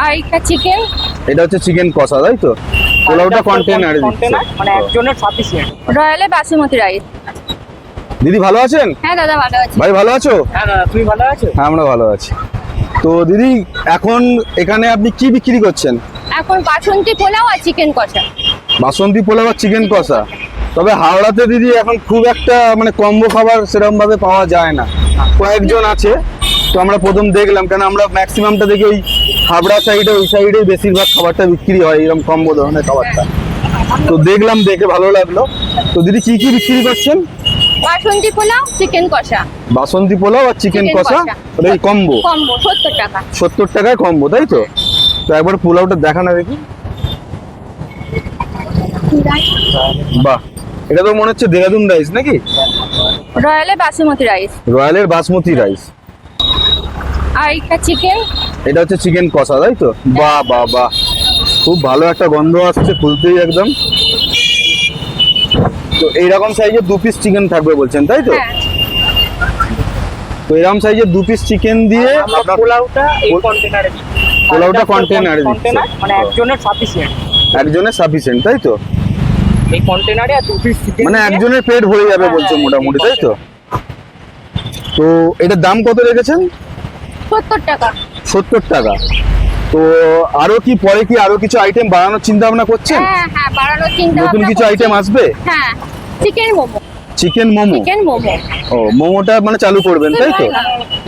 আর এটা চিকেন। এটা হচ্ছে চিকেন কষা, তাই তো? পোলাওটা কন্টেনারে মানে একজনের সাফিসিয়েন্ট। রয়্যালে বাসমতি রাইস। দিদি ভালো আছেন? হ্যাঁ দাদা ভালো আছি। ভাই ভালো আছো? হ্যাঁ দাদা, তুমি ভালো আছো? হ্যাঁ আমরা ভালো আছি। তো দিদি এখন এখানে আপনি কি বিক্রি করছেন? এখন বাসন্তী পোলাও আর চিকেন কষা। বাসন্তী পোলাও আর চিকেন কষা। তবে হাওড়াতে দিদি এখন খুব একটা মানে কম্বো খাবার সেরকম ভাবে পাওয়া যায় না, কয়েকজন আছে। তো আমরা প্রথম দেখলাম, কেন আমরা ম্যাক্সিমামটা দেখি ওই হাবড়া সাইডে, ওই সাইডে বেশিরভাগ খাবারটা বিক্রি হয় এরকম কম্বো ধরনের খাবারটা। তো দেখলাম, দেখে ভালো লাগলো। তো দিদি কি কি বিক্রি করছেন? বাসন্তী পোলাও চিকেন কষা। বাসন্তী পোলাও আর চিকেন চিকেন কষা, কষা। ওটা এই কম্বো কম্বো 70 টাকা। 70 টাকায় কম্বো, তাই তো? তো একবার পোলাওটা দেখানো দেখি। বাহ, এটা তো মনে হচ্ছে দেরাদুন রাইস নাকি? রয়্যালে বাসমতি রাইস। রয়্যালের বাসমতি রাইস। আর এটা চিকেন। এটা হচ্ছে চিকেন কষা, তাই তো? বাহ বাহ বাহ, খুব ভালো একটা গন্ধ আসছে খুলতেই একদম। তো এইরকম সাইজের 2 পিস চিকেন থাকবে বলছেন, তাই তো? হ্যাঁ। তো এরকম সাইজের 2 পিস চিকেন দিয়ে আমরা আপনার পোলাওটা এই কন্টেনারে দিই। পোলাওটা কন্টেনারে কন্টেনার মানে একজনের সাফিসিয়েন্ট। একজনের সাফিসিয়েন্ট, তাই তো? এই কন্টেনারে আর 2 পিস চিকেন মানে একজনের পেট ভরে যাবে বলছো মোটামুটি, তাই তো? তো এটার দাম কত রেখেছেন? 70 টাকা। 70 টাকা। তো আরো কি পরে কি আরো কিছু আইটেম বাড়ানোর চিন্তা ভাবনা করছেন? হ্যাঁ হ্যাঁ, বাড়ানোর চিন্তা নতুন ভাবনা কিছু করছি। আইটেম আসবে? হ্যাঁ, chicken momo. Chicken momo. Chicken momo. ও, মোমোটা মানে চালু করবেন, তাই তো?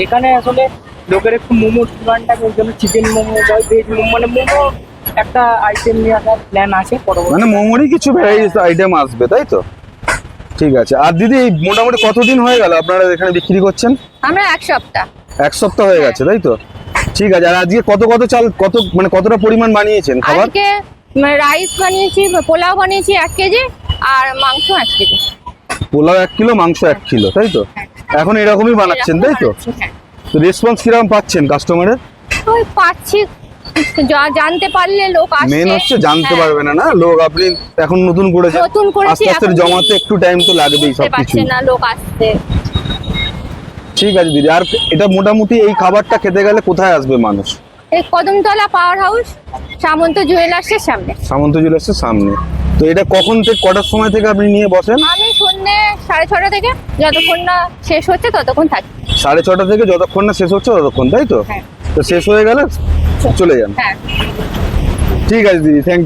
এখানে আসলে লোকের একটু মোমো ডিমান্ড থাকে, ওই জন্য চিকেন মোমো বা ভেজ মোমো মানে মোমো একটা আইটেম নিয়ে আসার প্ল্যান আছে পরবর্তী। মানে মোমোরই কিছু ভ্যারাইটিস আইটেম আসবে, তাই তো? ঠিক আছে। আর দিদি এই মোটামুটি কতদিন হয়ে গেল আপনারা এখানে বিক্রি করছেন? আমরা 1 সপ্তাহ। 1 সপ্তাহ হয়ে গেছে, তাই তো? ঠিক আছে। আর আজকে কত কত চাল, কত মানে কতটা পরিমাণ বানিয়েছেন খাবার? আজকে রাইস বানিয়েছি, পোলাও বানিয়েছি 1 কেজি, আর মাংস 1 কেজি। পোলাও 1 কিলো, মাংস 1 কিলো, তাই তো? এখন এরকমই বানাচ্ছেন, তাই তো? হ্যাঁ। তো রেসপন্স কিরকম পাচ্ছেন কাস্টমারের? ওই পাচ্ছি, জানতে পারলে লোক আসছে। মেন হচ্ছে জানতে হ্যাঁ, পারবে না, না লোক। আপনি এখন নতুন করেছেন, নতুন করেছি, আস্তে আস্তে এখন জমাতে একটু টাইম তো লাগবেই বুঝতে সবকিছু। পারছে না লোক আসছে। ঠিক আছে দিদি। আর এটা মোটামুটি এই খাবারটা খেতে গেলে কোথায় আসবে মানুষ? এই কদমতলা পাওয়ার হাউস, সামন্ত জুয়েলার্সের সামনে। সামন্ত জুয়েলার্সের সামনে। তো এটা কখন থেকে কটার সময় থেকে আপনি নিয়ে বসেন? আমি সন্ধ্যে 6:30 থেকে যতক্ষণ না শেষ হচ্ছে ততক্ষণ থাকি। 6:30 থেকে যতক্ষণ না শেষ হচ্ছে ততক্ষণ, তাই তো? হ্যাঁ। তো শেষ হয়ে গেলে চলে যান। হ্যাঁ। ঠিক আছে দিদি, থ্যাংক ইউ।